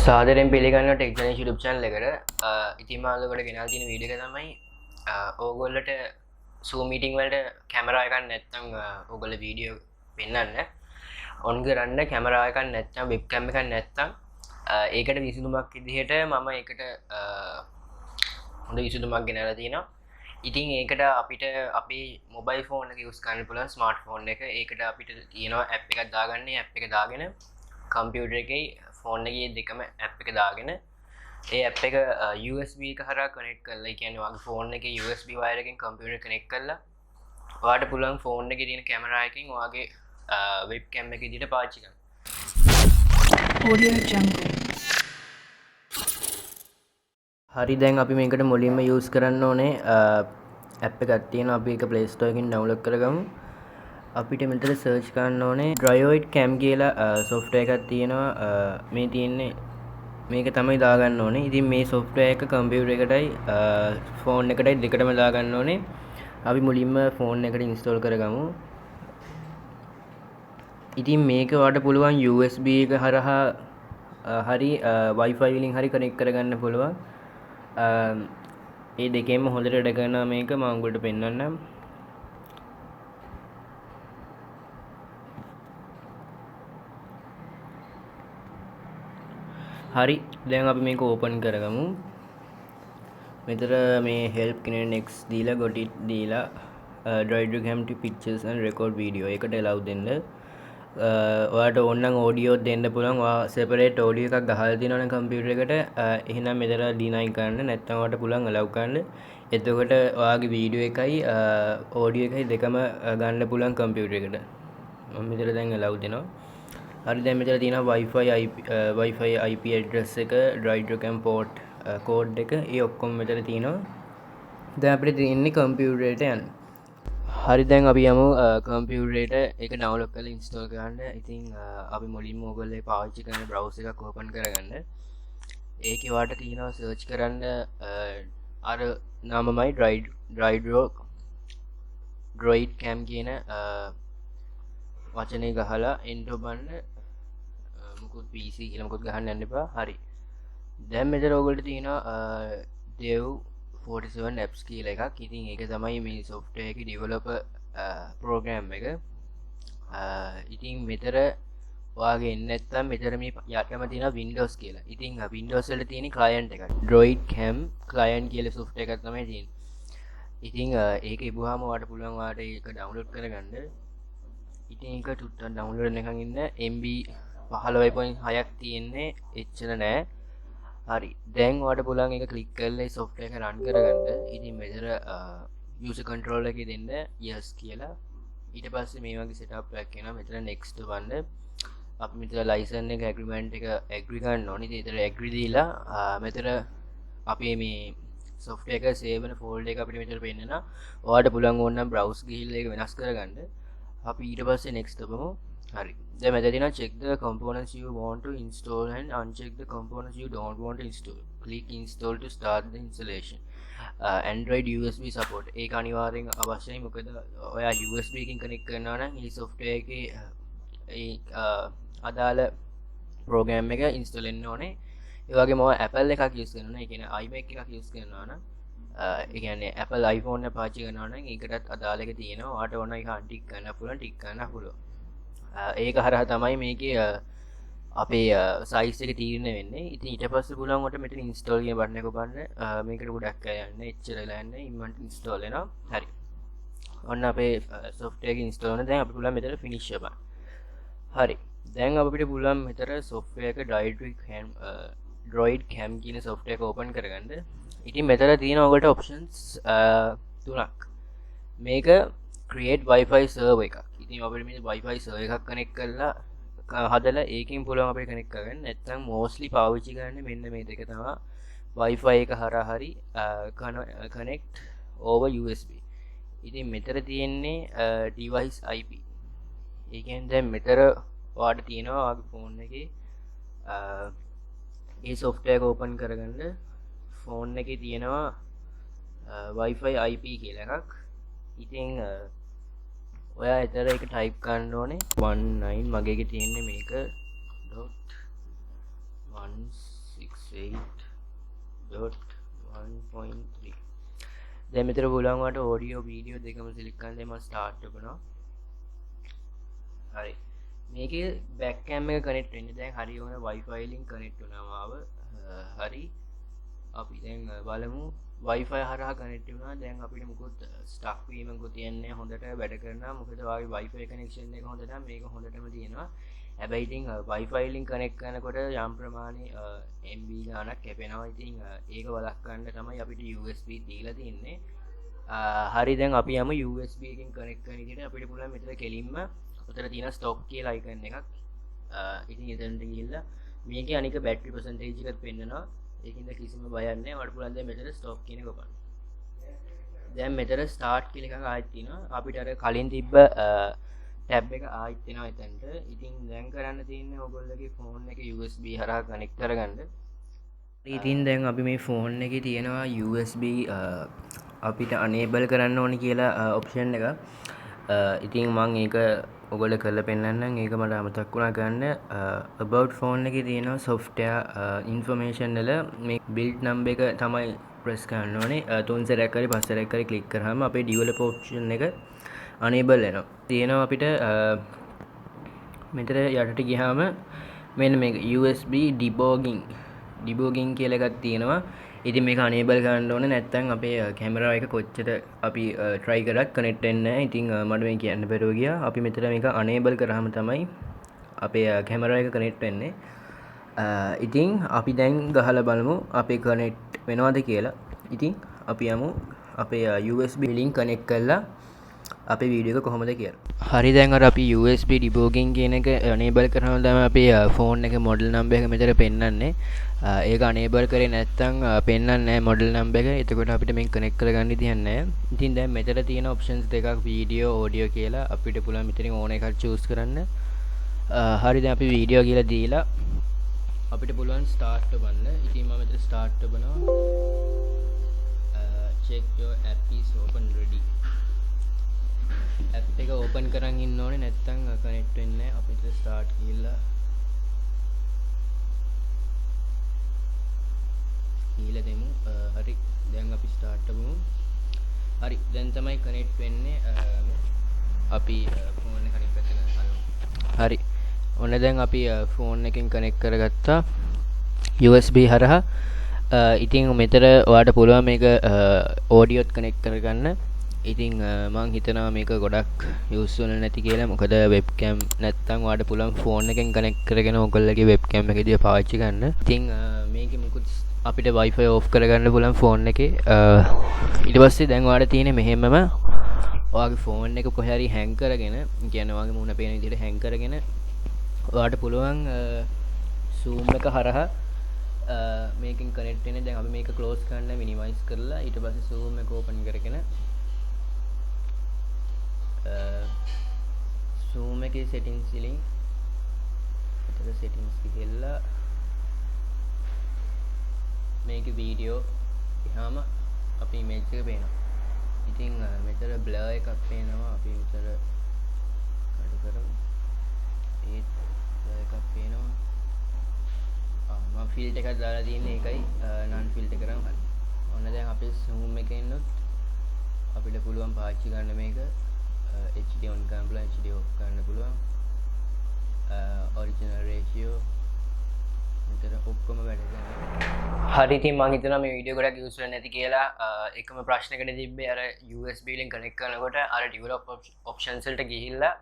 සාදරෙන් පිළිගන්න ටෙක්ජන YouTube channel එකට ඉතින් මම ඔයාලට ගෙනල්ලා තියෙන වීඩියෝ එක තමයි ඕගොල්ලන්ට Zoom meeting වලට කැමරා එකක් නැත්නම් ඕගොල්ලෝ වීඩියෝ පෙන්වන්න ඔන් කරන්න කැමරා එකක් නැත්නම් webcam එකක් නැත්නම් ඒකට විසඳුමක් විදිහට මම ඒකට හොඳ විසඳුමක් ගෙනල්ලා තියෙනවා. ඉතින් ඒකට අපිට අපේ මොබයිල් ෆෝන් එක යූස් කරන්න පුළුවන් ස්මාර්ට් ෆෝන් එක. ඒකට අපිට තියෙනවා ඇප් එකක් දාගන්න. ඇප් එක දාගෙන කම්පියුටර් එකේ ෆෝන් එකේ දෙකම ඇප් එක දාගෙන ඒ ඇප් එක USB එක හරහා කනෙක්ට් කරලා, ඒ කියන්නේ ඔයාගේ ෆෝන් එකේ USB වයර් එකෙන් කම්පියුටර් කනෙක්ට් කරලා ඔයාලට පුළුවන් ෆෝන් එකේ තියෙන කැමරා එකෙන් ඔයාගේ වෙබ්කැම් එක විදිහට පාවිච්චි කරන්න. Audio Jungle. හරි, දැන් අපි මේකට මුලින්ම යූස් කරන්න ඕනේ ඇප් එකක් තියෙනවා. අපි ඒක Play Store එකකින් ඩවුන්ලෝඩ් කරගමු. අපිට මෙතන සර්ච් කරන්න ඕනේ droidcam කියලා software එකක් තියෙනවා. මේ තියෙන්නේ මේක තමයි දාගන්න ඕනේ. ඉතින් මේ software එක කම්පියුටර් එකටයි ෆෝන් එකටයි දෙකටම දාගන්න ඕනේ. අපි මුලින්ම ෆෝන් එකට ඉන්ස්ටෝල් කරගමු. ඉතින් මේක ඔයාලට පුළුවන් USB එක හරහා හරි Wi-Fi වලින් හරි කනෙක්ට් කරගන්න පුළුවන්. ඒ දෙකෙන්ම හොඳට වැඩ කරනවා මේක. මම ඔයගොල්ලන්ට පෙන්වන්නම්. හරි, දැන් අපි මේක ඕපන් කරගමු. මෙතන මේ help කෙනෙක් next දීලා got it දීලා droidcam to pictures and record video එකට allow දෙන්න. ඔයාලට ඕන නම් audio දෙන්න පුළුවන්. ඔයා separate audio එකක් ගහලා දිනවනේ කම්පියුටර් එකට. එහෙනම් මෙතන deny කරන්න, නැත්නම් ඔයාලට පුළුවන් allow කරන්න. එතකොට ඔයාගේ video එකයි audio එකයි දෙකම ගන්න පුළුවන් කම්පියුටර් එකට. මම මෙතන දැන් allow දෙනවා. හරි, දැන් මෙතන තියෙනවා Wi-Fi IP address එක, droidcam port code එක, ඒ ඔක්කොම මෙතන තියෙනවා. දැන් අපිට තියෙන්නේ කම්පියුටර් එකට යන්න. හරි, දැන් අපි යමු කම්පියුටර් එකට ඒක ඩවුන්ලෝඩ් කරලා ඉන්ස්ටෝල් කරන්න. ඉතින් අපි මුලින්ම ඔයගොල්ලෝ පාවිච්චි කරන browser එකක් ඕපන් කරගන්න. ඒකේ වාට තියෙනවා සර්ච් කරන්න අර නාමමයි droidcam කියන වචනේ ගහලා enter බලන්න. මුකුත් PC කියලා මුකුත් ගහන්න යන්න එපා. හරි, දැන් මෙතන ඔයගොල්ලෝ තියෙනවා dev 47 apps කියලා එකක්. ඉතින් ඒක තමයි මේ software එකේ developer program එක. ඉතින් මෙතන ඔයාගේ එන්නේ නැත්නම් මෙතන මේ යටම තියෙනවා Windows කියලා. ඉතින් Windows වල තියෙන client එකක් droidcam client කියලා software එකක් තමයි තියෙන්නේ. ඉතින් ඒක ඉබුවාම ඔයාලට පුළුවන් ඔයාලට ඒක download කරගන්න. ඉතින් ඒක ටුට්ටක් ඩවුන්ලෝඩ් වෙනකන් ඉන්න. MB 15.6ක් තියෙන්නේ, එච්චර නෑ. හරි, දැන් ඔයාලට පුළුවන් ඒක ක්ලික් කරලා ඒ software එක run කරගන්න. ඉතින් මෙතන user control එකේ දෙන්න yes කියලා. ඊට පස්සේ මේ වගේ setup එකක් එනවා. මෙතන next වන්න. අපි මෙතන license එක agreement එක agree කරන්න ඕනේ. ඉතින් ඒතර agree දීලා මෙතන අපි මේ software එක save වෙන folder එක අපිට මෙතන පෙන්නනවා. ඔයාලට පුළුවන් ඕන නම් browse ගිහිල්ලා ඒක වෙනස් කරගන්න. අපි ඊට පස්සේ next අපමු. හරි, දැන් මෙතන තියෙනවා check the components you want to install and uncheck the components you don't want to install. Click install to start the installation. Android USB support ඒක අනිවාර්යෙන් අවශ්‍යයි. මොකද ඔයා USB එකකින් connect කරනවා නම් මේ software එකේ ඒ අදාළ program එක install වෙන්න ඕනේ. ඒ වගේම ඔයා Apple එකක් use කරනවා නම්, ඒ කියන්නේ iMac එකක් use කරනවා නම්, ඒ කියන්නේ Apple iPhone එක පාවිච්චි කරනවා නම් ඒකටත් අදාළ එක තියෙනවා. ඔයාට ඕන එක ටික් කරන්න පුළුවන්, ටික් කරන්න පුළුවන්. ඒක හරහා තමයි මේකේ අපේ size එක තීරණය වෙන්නේ. ඉතින් ඊට පස්සේ පුළුවන් ඔයාලට මෙතන install කියන බටන් එක ඔබන්න. මේකට ගොඩක් අය යන්නේ, එච්චර වෙලා යන්නේ. ඉක්මනට install වෙනවා. හරි, ඔන්න අපේ software එක install වෙනවා. දැන් අපි පුළුවන් මෙතන finish කරන්න. හරි, දැන් අපිට පුළුවන් මෙතන software එක droidcam කියන software එක open කරගන්න. ඉතින් මෙතන තියෙන ඔයගොල්ලන්ට options තුනක්. මේක create Wi-Fi server එකක්. ඉතින් අපිට මේ Wi-Fi server එකක් connect කරලා හදලා ඒකෙන් පුළුවන් අපිට connect කරගන්න. නැත්නම් mostly පාවිච්චි කරන්නේ මෙන්න මේ දෙක තමයි. Wi-Fi එක හරහා හරි connect over USB. ඉතින් මෙතන තියෙන්නේ device IP. ඒ කියන්නේ දැන් මෙතන ඔයාලට තියෙනවා ඔයාගේ ෆෝන් එකේ ඒ software එක open කරගන්න. ෆෝන් එකේ තියෙනවා Wi-Fi IP කියලා එකක්. ඉතින් ඔයා එතන එක type කරන්න ඕනේ 19 මගේ එකේ තියෙන්නේ මේක 168.1.3 දැන් මෙතන පුළුවන් වට ඔඩියෝ වීඩියෝ දෙකම සිලෙක්ට් කරන්න දැන් මම ස්ටාර්ට් කරනවා හරි මේකේ බෑක් කැම් එක කනෙක්ට් වෙන්නේ දැන් හරි ඕන Wi-Fi link කනෙක්ට් වුණා මාව හරි අපි දැන් බලමු Wi-Fi හරහා කනෙක්ට් වුණා දැන් අපිට මොකොත් ස්ටක් වීමකුත් තියන්නේ හොඳට වැඩ කරනවා මොකද වාගේ Wi-Fi connection එක හොඳ නම් මේක හොඳටම තියෙනවා හැබැයි ඉතින් Wi-Fi link connect කරනකොට යම් ප්‍රමාණයේ MB ගාණක් කැපෙනවා ඉතින් ඒක වළක්වන්න තමයි අපිට USB දීලා තින්නේ හරි දැන් අපි යමු USB එකෙන් connect කරන විදිහට අපිට පුළුවන් මෙතන කෙලින්ම උතර තියෙන stop කියලා icon එකක් ඉතින් එතනට ගිහිල්ලා මේකේ අනික battery percentage එකත් පෙන්නනවා ඒකින්ද කිසිම බයක් නැහැ ඔයාලට පුළුවන් දැන් මෙතන stop කියන එක ඔපන් දැන් මෙතන start කියලා එකක් ආයෙත් තියෙනවා අපිට අර කලින් තිබ්බ ටැබ් එක ආයෙත් එනවා එතනට ඉතින් දැන් කරන්න තියෙන්නේ ඔයගොල්ලෝගේ ෆෝන් එක USB හරහා කනෙක්ට් කරගන්න ඉතින් දැන් අපි මේ ෆෝන් එකේ තියෙනවා USB අපිට enable කරන්න ඕනි කියලා ඔප්ෂන් එක ඉතින් මම ඒක ඔයගොල්ලෝ කරලා පෙන්නන්නම් ඒක මට අමතක් වුණා ගන්න about phone එකේ තියෙනවා software information වල මේ build number එක තමයි press කරන්න ඕනේ තුන් සැරයක් හරි පස් සැරයක් හරි click කරාම අපේ developer option එක enable වෙනවා තියෙනවා අපිට මෙතන යටට ගියාම මෙන්න මේක USB debugging කියලා එකක් තියෙනවා ඉතින් මේක enable කරන්න ඕනේ නැත්නම් අපේ කැමරා එක කොච්චර අපි try කරත් connect වෙන්නේ නැහැ. ඉතින් මට මේ කියන්න බැරුව ගියා. අපි මෙතන මේක enable කරාම තමයි අපේ කැමරා එක connect වෙන්නේ. ඉතින් අපි දැන් ගහලා බලමු අපේ connect වෙනවද කියලා. ඉතින් අපි යමු අපේ USB link connect කරලා අපේ වීඩියෝ එක කොහොමද කියලා. හරි දැන් අර අපි USB debugging කියන එක enable කරනවා තමයි අපේ phone එකේ model number එක මෙතන පෙන්නන්නේ. ඒක enable කරේ නැත්නම් පෙන්නන්නේ නැහැ model number එක. එතකොට අපිට මේක connect කරගන්න විදියක් නැහැ. ඉතින් දැන් මෙතන තියෙන options දෙකක් video audio කියලා අපිට පුළුවන් මෙතනින් ඕන එකක් choose කරන්න. හරි දැන් අපි video කියලා දීලා අපිට පුළුවන් start කරන්න. ඉතින් මම මෙතන start කරනවා. check your app is open ready. app එක open කරන් ඉන්න ඕනේ නැත්නම් connect වෙන්නේ නැහැ. අපි මෙතන start කියලා කියලා දෙමු හරි දැන් අපි ස්ටාර්ට් කරමු හරි දැන් තමයි කනෙක්ට් වෙන්නේ අපි ෆෝන් එක අනිත් පැත්තට ගන්නවා හරි ඔන්න දැන් අපි ෆෝන් එකෙන් කනෙක්ට් කරගත්තා USB හරහා ඉතින් මෙතන ඔයාලට පුළුවන් මේක ඔඩියෝත් කනෙක්ට් කරගන්න ඉතින් මම හිතනවා මේක ගොඩක් යූස්ෆුල් නැති කියලා මොකද webcam නැත්තම් ඔයාලට පුළුවන් ෆෝන් එකෙන් කනෙක්ට් කරගෙන ඔයගොල්ලෝගේ webcam එකේදී පාවිච්චි කරන්න ඉතින් මේකේ මොකුත් අපිට Wi-Fi off කරගන්න පුළුවන් ෆෝන් එකේ ඊට පස්සේ දැන් ඔයාලට තියෙන්නේ මෙහෙමම ඔයාගේ ෆෝන් එක කොහේ හරි හැංග් කරගෙන කියන්නේ ඔයාගේ මූණ පේන විදිහට හැංග් කරගෙන ඔයාලට පුළුවන් zoom එක හරහා මේකෙන් කනෙක්ට් වෙන්නේ දැන් අපි මේක ක්ලෝස් කරන්න මිනිමයිස් කරලා ඊට පස්සේ zoom එක ඕපන් කරගෙන zoom එකේ settings වලින් එතන settings ගිහලා මේක වීඩියෝ එහාම අපි ඉමේජ් එක පේනවා. ඉතින් මෙතන බ්ලර් එකක් පේනවා. අපි මෙතන කඩ කරමු. ඒත් බ්ලර් එකක් පේනවා. මම ෆිල්ටර් එකක් දාලා තියෙන්නේ ඒකයි නන් ෆිල්ටර් කරන් හරි. ඔන්න දැන් අපේ zoom එකේ ඉන්නොත් අපිට පුළුවන් පාවිච්චි ගන්න මේක HD on කරන්න පුළුවන් HD off කරන්න පුළුවන්. original ratio මෙතන ඔක්කොම වැඩ කරනවා. හරි ඉතින් මම හිතනවා මේ වීඩියෝ ගොඩක් යූස්ෆුල් නැති කියලා එකම ප්‍රශ්නයකට තිබ්බේ අර USB වලින් කනෙක්ට් කරනකොට අර develop options වලට ගිහිල්ලා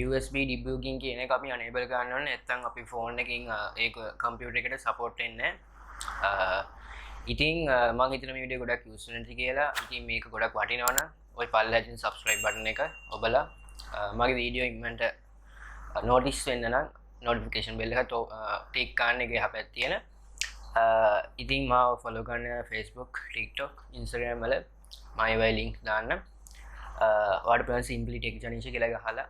USB debugging කියන එක අපි enable කරන්න ඕනේ නැත්නම් අපි phone එකකින් ඒක computer එකට support වෙන්නේ නැහැ. ඉතින් මම හිතනවා මේ වීඩියෝ ගොඩක් යූස්ෆුල් නැති කියලා. ඉතින් මේක ගොඩක් වටිනවා නම් ඔය පල්ලෙන් subscribe button එක ඔබලා මගේ වීඩියෝ ඉක්මනට notice වෙන්න නම් notification bell එක ටික් කරන්න එක යහපැත්තේ තියෙන ඉතින් මාව follow කරන්න Facebook, TikTok, Instagram වල my link දාන්න. ඔයාලට පුළුවන් simply tech janish කියලා ගහලා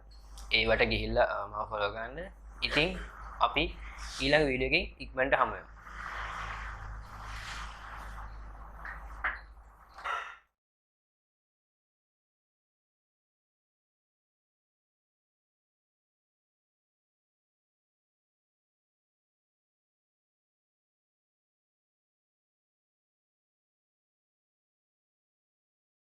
ඒවට ගිහිල්ලා මාව follow කරන්න. ඉතින් අපි ඊළඟ වීඩියෝ එකකින් ඉක්මනට හමු වෙමු.